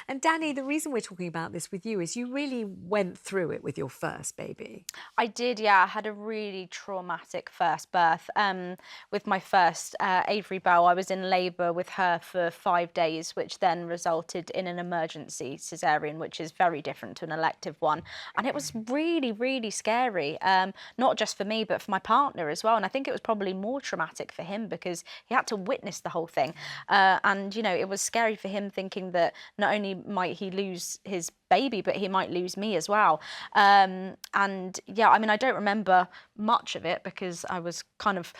And Dani, the reason we're talking about this with you is you really went through it with your first baby. I did, yeah. I had a really traumatic first birth. With my first Avery Bell, I was in labour with her for 5 days, which then resulted in an emergency caesarean, which is very different to an elective one. And it was really, really scary, not just for me, but for my partner as well. And I think it was probably more traumatic for him because he had to witness the whole thing. And, you know, it was scary for him thinking that not only might he lose his baby, but he might lose me as well. And yeah, I mean, I don't remember much of it because I was kind of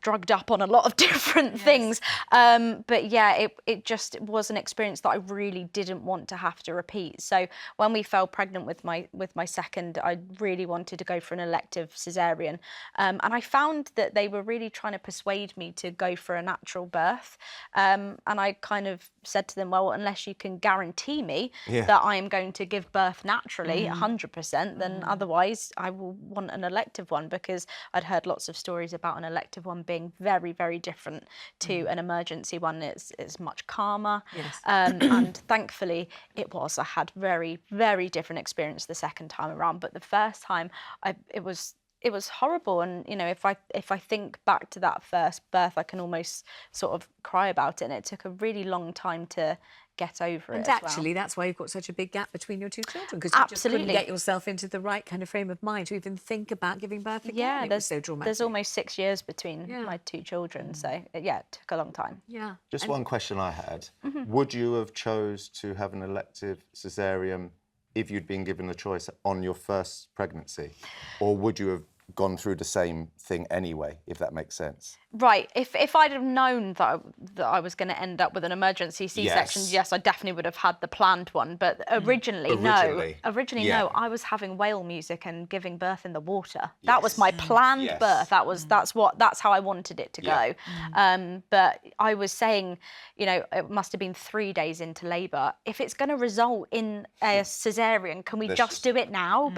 drugged up on a lot of different things. But yeah, it just was an experience that I really didn't want to have to repeat. So when we fell pregnant with my second, I really wanted to go for an elective caesarean. And I found that they were really trying to persuade me to go for a natural birth. And I kind of said to them, well, unless you can guarantee me that I am going to give birth naturally, 100%, then otherwise I will want an elective one, because I'd heard lots of stories about an elective one being very, very different to an emergency one. It's much calmer. And thankfully it was. I had very, very different experience the second time around, but the first time it was horrible. And you know, if I think back to that first birth, I can almost sort of cry about it. And it took a really long time to get over it. And actually, that's why you've got such a big gap between your two children, because you just couldn't get yourself into the right kind of frame of mind to even think about giving birth again. Yeah, it was so dramatic. There's almost 6 years between my two children, so yeah, it took a long time. Yeah. Just one question I had: would you have chose to have an elective caesarean if you'd been given the choice on your first pregnancy, or would you have gone through the same thing anyway, if that makes sense? Right. If I'd have known that I was going to end up with an emergency C-section, yes, I definitely would have had the planned one. But originally, no. Originally, no. I was having whale music and giving birth in the water. That was my planned birth. That's how I wanted it to go. But I was saying, you know, it must have been 3 days into labour. If it's going to result in a caesarean, can we just do it now?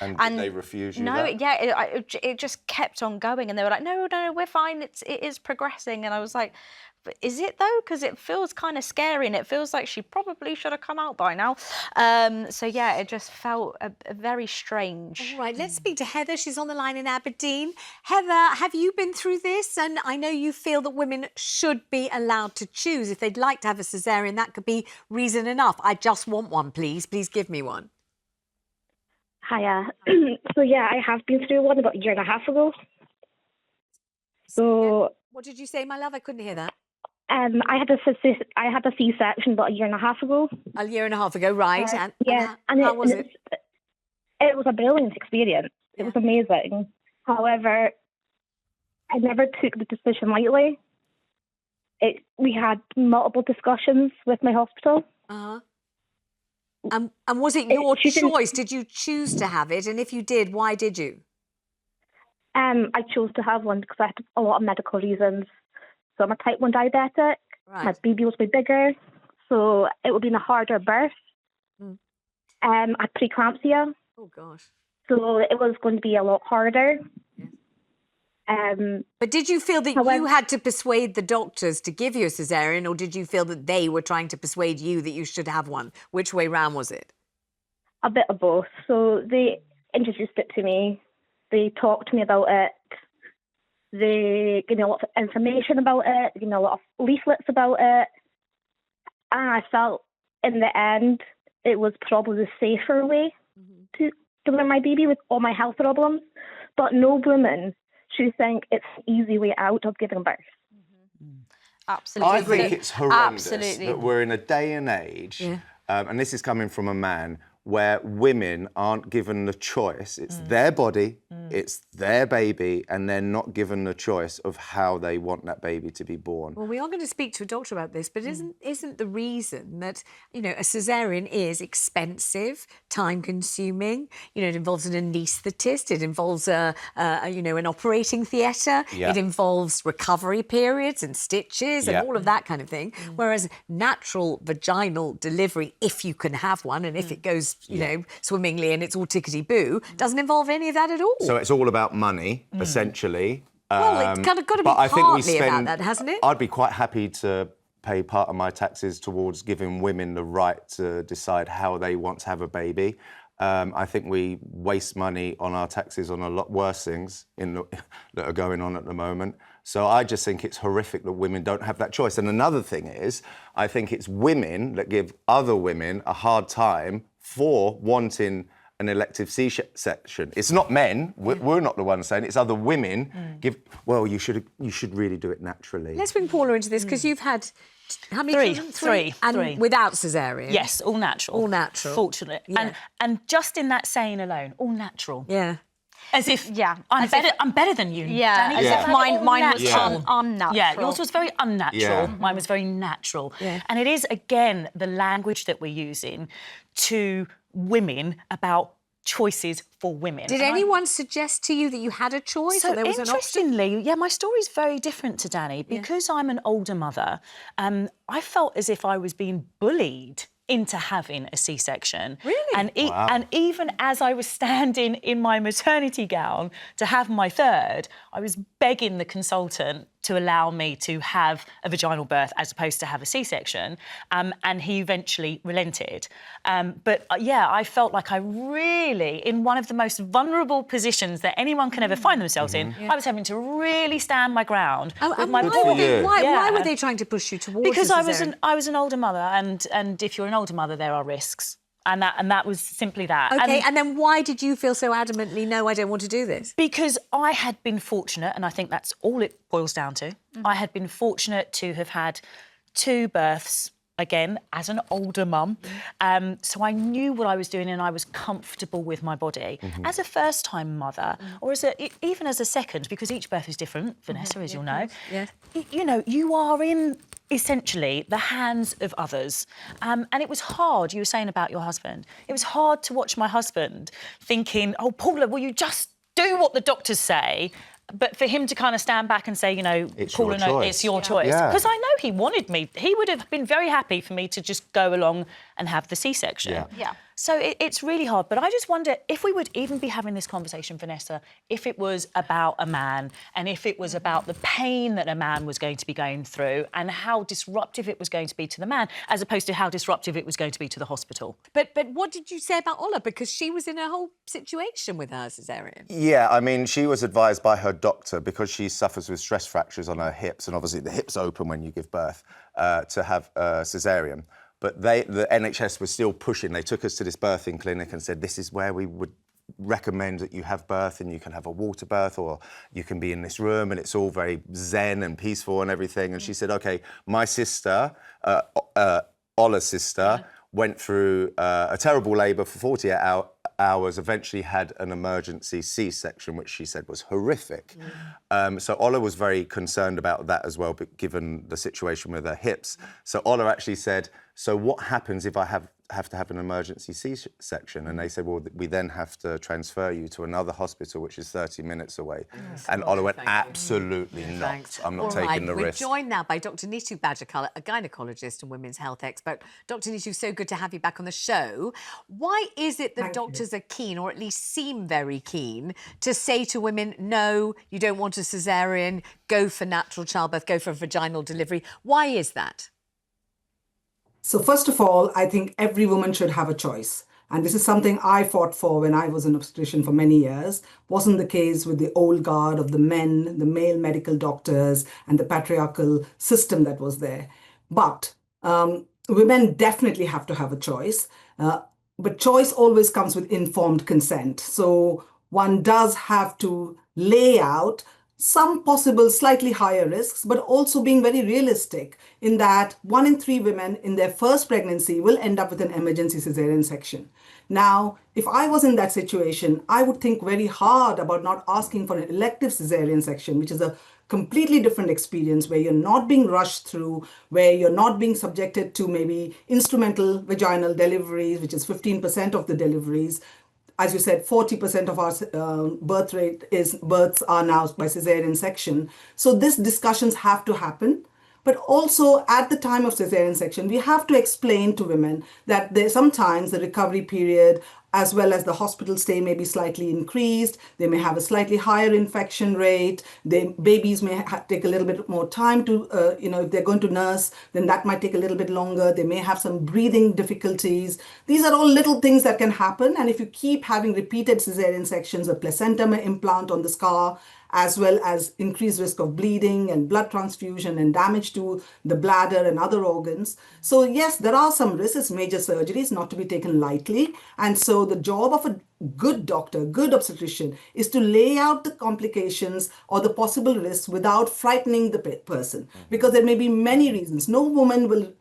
And did they refuse you? No, it just kept on going, and they were like, no, we're fine. It is progressing. And I was like, but is it though? Because it feels kind of scary, and it feels like she probably should have come out by now. So yeah, it just felt very strange. All right, let's speak to Heather. She's on the line in Aberdeen. Heather, have you been through this? And I know you feel that women should be allowed to choose. If they'd like to have a caesarean, that could be reason enough. I just want one, please. Please give me one. Hiya. So yeah, I have been through one about a year and a half ago. So what did you say, my love? I couldn't hear that. I had a C-section about a year and a half ago. A year and a half ago, right? And how was it? It was a brilliant experience. It was amazing. However, I never took the decision lightly. We had multiple discussions with my hospital. And was it your choice? Did you choose to have it? And if you did, why did you? I chose to have one because I had a lot of medical reasons. So I'm a type 1 diabetic. Right. My baby was way bigger, so it would have been a harder birth. I had preeclampsia. Oh, gosh. So it was going to be a lot harder. But did you feel that you had to persuade the doctors to give you a caesarean, or did you feel that they were trying to persuade you that you should have one? Which way round was it? A bit of both. So they introduced it to me. They talked to me about it. They gave me a lot of information about it. Gave me a lot of leaflets about it. And I felt, in the end, it was probably the safer way to deliver my baby with all my health problems. But no woman should think it's an easy way out of giving birth. Absolutely. I think it's horrendous that we're in a day and age, and this is coming from a man, where women aren't given the choice. It's their body, it's their baby, and they're not given the choice of how they want that baby to be born. Well, we are going to speak to a doctor about this, but isn't the reason that, you know, a caesarean is expensive, time-consuming? You know, it involves an anaesthetist, it involves an operating theatre, it involves recovery periods and stitches and all of that kind of thing. Whereas natural vaginal delivery, if you can have one, and if it goes, you know, swimmingly and it's all tickety-boo, doesn't involve any of that at all. So it's all about money, essentially. Well, it's got to be partly about that, hasn't it? I'd be quite happy to pay part of my taxes towards giving women the right to decide how they want to have a baby. I think we waste money on our taxes on a lot worse things that are going on at the moment. So I just think it's horrific that women don't have that choice. And another thing is, I think it's women that give other women a hard time for wanting an elective C-section. It's not men. We're not the ones saying it. It's other women well, you should really do it naturally. Let's bring Paula into this, because you've had how many children? Three. And without cesarean? Yes, all natural. All natural. Fortunate. Yeah. And just in that saying alone, all natural. Yeah. As if I'm better than you. Yeah, Dani. as if mine was unnatural. Yeah, yours was very unnatural. Yeah. Mine was very natural. Yeah. And it is, again, the language that we're using to women about choices for women. Did anyone suggest to you that you had a choice, So or there was an option? interestingly, my story's very different to Dani. Because I'm an older mother, I felt as if I was being bullied into having a C-section. Really? And even as I was standing in my maternity gown to have my third, I was begging the consultant to allow me to have a vaginal birth as opposed to have a C-section, and he eventually relented. I felt like I really, in one of the most vulnerable positions that anyone can ever find themselves in, I was having to really stand my ground with my poor... Why were they trying to push you towards Because a I cesarean? was an older mother, and if you're an older mother, there are risks. And that was simply that. Okay, and then why did you feel so adamantly, no, I don't want to do this? Because I had been fortunate, and I think that's all it boils down to. I had been fortunate to have had 2 births, again, as an older mum. So I knew what I was doing and I was comfortable with my body. As a first-time mother, or even as a second, because each birth is different, Vanessa, as you'll know, you are in, essentially, the hands of others. And it was hard, you were saying about your husband, it was hard to watch my husband thinking, oh, Paula, will you just do what the doctors say? But for him to kind of stand back and say, it's Paula, your choice. it's your choice. Because I know he wanted me. He would have been very happy for me to just go along and have the C-section. Yeah. So it's really hard. But I just wonder if we would even be having this conversation, Vanessa, if it was about a man and if it was about the pain that a man was going to be going through and how disruptive it was going to be to the man, as opposed to how disruptive it was going to be to the hospital. But what did you say about Ola? Because she was in a whole situation with her cesarean. Yeah, I mean, she was advised by her doctor, because she suffers with stress fractures on her hips, and obviously the hips open when you give birth, to have a cesarean. But the NHS was still pushing. They took us to this birthing clinic and said, this is where we would recommend that you have birth, and you can have a water birth, or you can be in this room, and it's all very zen and peaceful and everything. And she said, OK, my sister, Ola's sister, went through a terrible labour for 48 hours, eventually had an emergency C-section, which she said was horrific. So Ola was very concerned about that as well, but given the situation with her hips. So Ola actually said, so what happens if I have to have an emergency C-section? And they said, well, we then have to transfer you to another hospital, which is 30 minutes away. And Ola went, absolutely not. Thanks. I'm not All taking right, the risk. We're joined now by Dr. Nitu Bajikala, a gynaecologist and women's health expert. Dr. Nitu, so good to have you back on the show. Why is it that doctors are keen, or at least seem very keen, to say to women, no, you don't want a cesarean, go for natural childbirth, go for vaginal delivery? Why is that? So first of all, I think every woman should have a choice. And this is something I fought for when I was an obstetrician for many years. Wasn't the case with the old guard of the men, the male medical doctors, and the patriarchal system that was there. But women definitely have to have a choice. But choice always comes with informed consent. So one does have to lay out some possible slightly higher risks, but also being very realistic in that 1 in 3 women in their first pregnancy will end up with an emergency cesarean section. Now, if I was in that situation, I would think very hard about not asking for an elective cesarean section, which is a completely different experience where you're not being rushed through, where you're not being subjected to maybe instrumental vaginal deliveries, which is 15% of the deliveries. As you said, 40% of our birth rate is births are now by cesarean section. So these discussions have to happen. But also at the time of cesarean section, we have to explain to women that sometimes the recovery period as well as the hospital stay may be slightly increased. They may have a slightly higher infection rate. Babies may take a little bit more time to, if they're going to nurse, then that might take a little bit longer. They may have some breathing difficulties. These are all little things that can happen. And if you keep having repeated cesarean sections, a placenta may implant on the scar, as well as increased risk of bleeding and blood transfusion and damage to the bladder and other organs. So yes, there are some risks, major surgeries, not to be taken lightly. And so the job of a good doctor, good obstetrician, is to lay out the complications or the possible risks without frightening the person. Because there may be many reasons. No woman will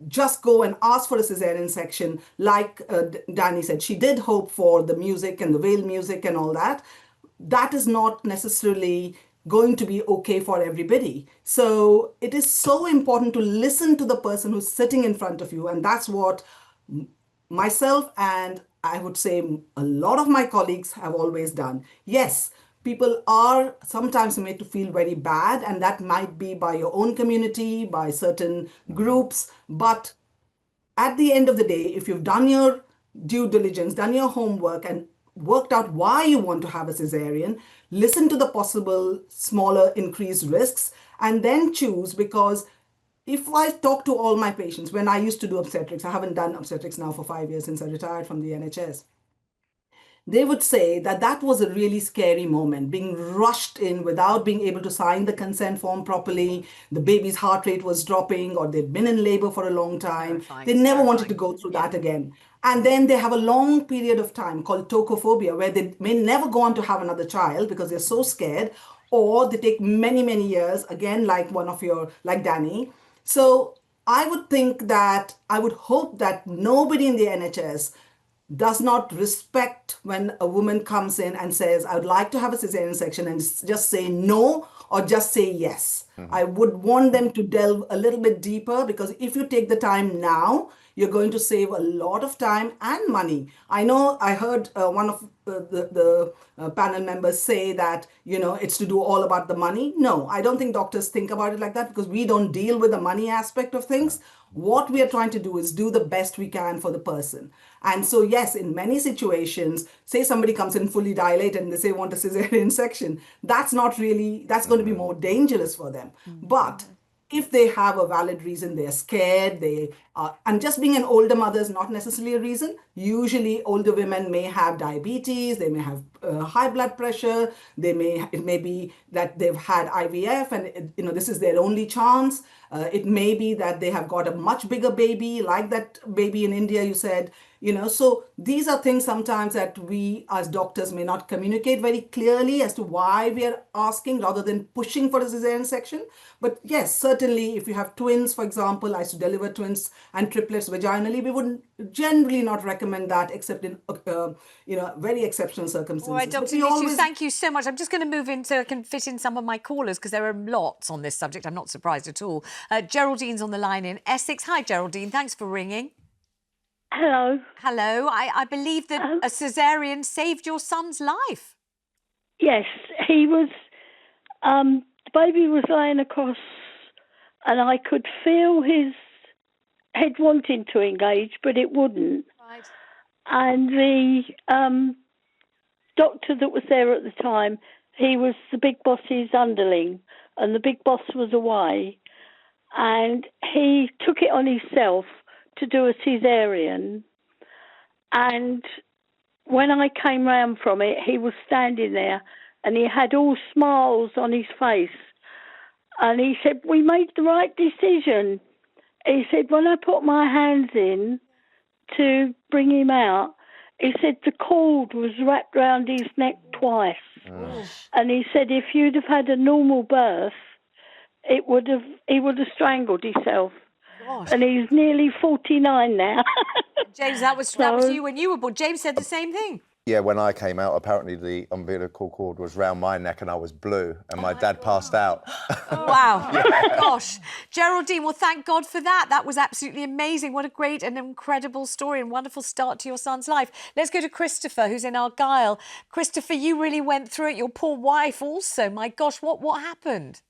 just go and ask for a cesarean section like Dani said. She did hope for the music and the veil music and all that. That is not necessarily going to be okay for everybody. So it is so important to listen to the person who's sitting in front of you. And that's what myself and I would say a lot of my colleagues have always done. Yes, people are sometimes made to feel very bad, and that might be by your own community, by certain groups. But at the end of the day, if you've done your due diligence, done your homework, and worked out why you want to have a cesarean, listen to the possible smaller increased risks, and then choose. Because if I talk to all my patients, when I used to do obstetrics, I haven't done obstetrics now for 5 years since I retired from the NHS, they would say that that was a really scary moment, being rushed in without being able to sign the consent form properly. The baby's heart rate was dropping, or they'd been in labor for a long time. They never wanted to go through that again. And then they have a long period of time called tocophobia, where they may never go on to have another child because they're so scared, or they take many, many years, again, like like Dani. So I would hope that nobody in the NHS does not respect when a woman comes in and says, I would like to have a cesarean section, and just say no or just say yes. I would want them to delve a little bit deeper, because if you take the time now, you're going to save a lot of time and money. I know I heard one of the panel members say that, it's to do all about the money. No, I don't think doctors think about it like that, because we don't deal with the money aspect of things. What we are trying to do is do the best we can for the person. And so, yes, in many situations, say somebody comes in fully dilated and they say want a cesarean section, that's going to be more dangerous for them. But if they have a valid reason, they're scared, and just being an older mother is not necessarily a reason. Usually older women may have diabetes, they may have high blood pressure, it may be that they've had IVF and this is their only chance. It may be that they have got a much bigger baby, like that baby in India you said. So these are things sometimes that we as doctors may not communicate very clearly as to why we are asking, rather than pushing for a cesarean section. But yes, certainly if you have twins, for example, I used to deliver twins and triplets vaginally, we would generally not recommend that except in very exceptional circumstances. All right, Dr. Nishu, thank you so much. I'm just going to move in so I can fit in some of my callers, because there are lots on this subject. I'm not surprised at all. Geraldine's on the line in Essex. Hi, Geraldine. Thanks for ringing. Hello. Hello. I believe that a caesarean saved your son's life. Yes, he was. The baby was laying across, and I could feel his head wanting to engage, but it wouldn't. Right. And the doctor that was there at the time, he was the big boss's underling, and the big boss was away, and he took it on himself to do a caesarean. And when I came round from it, he was standing there and he had all smiles on his face. And he said, we made the right decision. He said, when I put my hands in to bring him out, he said the cord was wrapped round his neck twice. And he said if you'd have had a normal birth, he would have strangled himself. Gosh. And he's nearly 49 now. James, that was you when you were born. James said the same thing. Yeah, when I came out, apparently the umbilical cord was round my neck and I was blue, and my dad passed out. Wow. Gosh. Geraldine, well, thank God for that. That was absolutely amazing. What a great and incredible story and wonderful start to your son's life. Let's go to Christopher, who's in Argyll. Christopher, you really went through it. Your poor wife also. My gosh, what happened?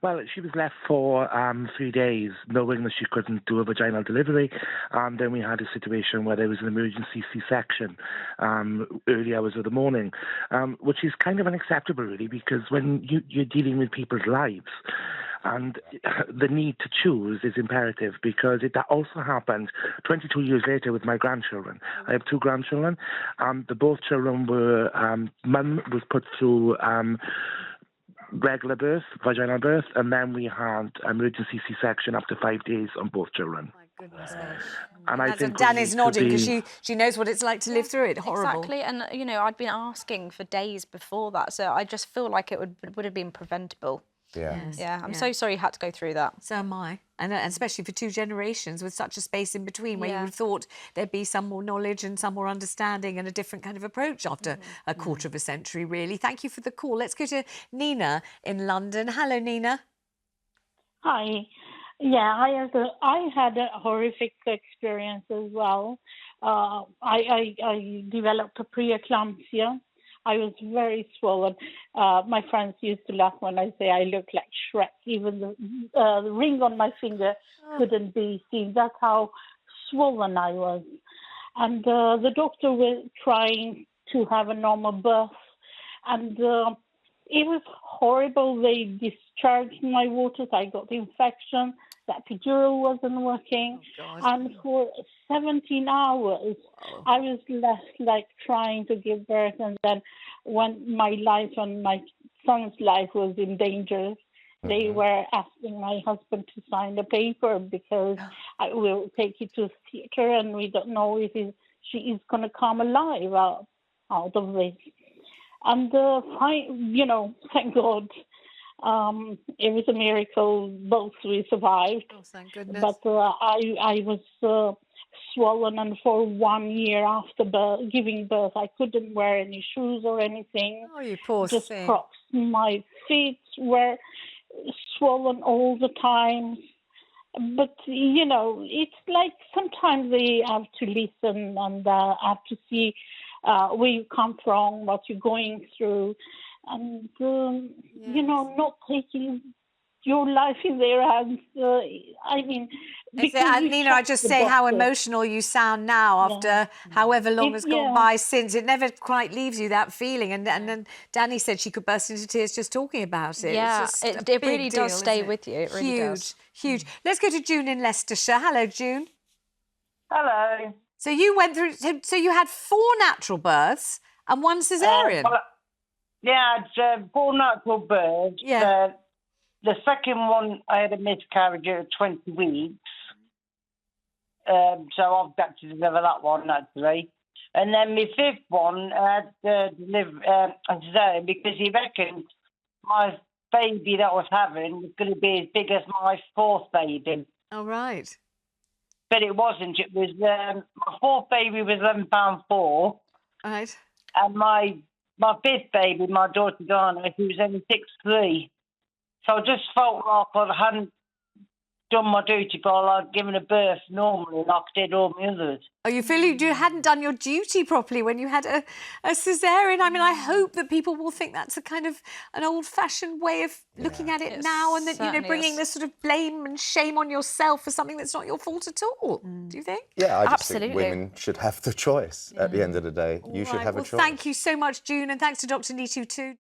Well, she was left for 3 days, knowing that she couldn't do a vaginal delivery. Then we had a situation where there was an emergency C-section early hours of the morning, which is kind of unacceptable, really, because when you're dealing with people's lives, and the need to choose is imperative, because that also happened 22 years later with my grandchildren. I have 2 grandchildren. The both children were, mum was put through regular birth, vaginal birth, and then we had emergency C-section after 5 days on both children. My goodness me. And I think Dani's nodding because she knows what it's like to live through it. Horrible. Exactly, and you know, I'd been asking for days before that, so I just feel like it would have been preventable. Yeah. Yes. Yeah, I'm so sorry you had to go through that. So am I. And especially for 2 generations with such a space in between where you would have thought there'd be some more knowledge and some more understanding and a different kind of approach after a quarter of a century, really. Thank you for the call. Let's go to Nina in London. Hello, Nina. Hi. Yeah, I had a horrific experience as well. I developed a preeclampsia. I was very swollen. My friends used to laugh when I say I look like Shrek. Even the ring on my finger couldn't be seen. That's how swollen I was. And the doctor was trying to have a normal birth. And it was horrible. They discharged my waters. I got infection. That epidural wasn't working. And for 17 hours, I was left like trying to give birth. And then when my life and my son's life was in danger, they were asking my husband to sign a paper because I will take you to theatre and we don't know if she is going to come alive out of this. And, thank God. It was a miracle. Both we survived. Oh, thank goodness. But I was swollen, and for 1 year after giving birth, I couldn't wear any shoes or anything. Oh, you poor Just thing. Crocs. My feet were swollen all the time. But, it's like sometimes they have to listen and have to see where you come from, what you're going through. And, not taking your life in their hands. Nina, I just say how emotional you sound now after however long has gone by since. It never quite leaves you, that feeling. And then Dani said she could burst into tears just talking about it. Yeah, it's just it really does stay with you. It really does. Huge. Let's go to June in Leicestershire. Hello, June. Hello. So you went through. So you had 4 natural births and 1 caesarean. I had 4 natural births. Yeah. The second one, I had a miscarriage at 20 weeks. So I've got to deliver that one, naturally. And then my 5th one, I had to deliver a cesarean because he reckoned my baby that I was having was going to be as big as my 4th baby. Oh, right. But it wasn't. It was, my 4th baby was £11.4. Right. And my 5th baby, my daughter Dani, she was only 6'3". So I just felt like I hadn't done my duty by like giving a birth normally like I did all my others. Oh, you feel you hadn't done your duty properly when you had a caesarean. I mean, I hope that people will think that's a kind of an old-fashioned way of looking at it now, and that, bringing this sort of blame and shame on yourself for something that's not your fault at all. Do you think? Yeah, I just Absolutely. think women should have the choice at the end of the day. You should have a choice. Thank you so much, June, and thanks to Dr. Neetu too.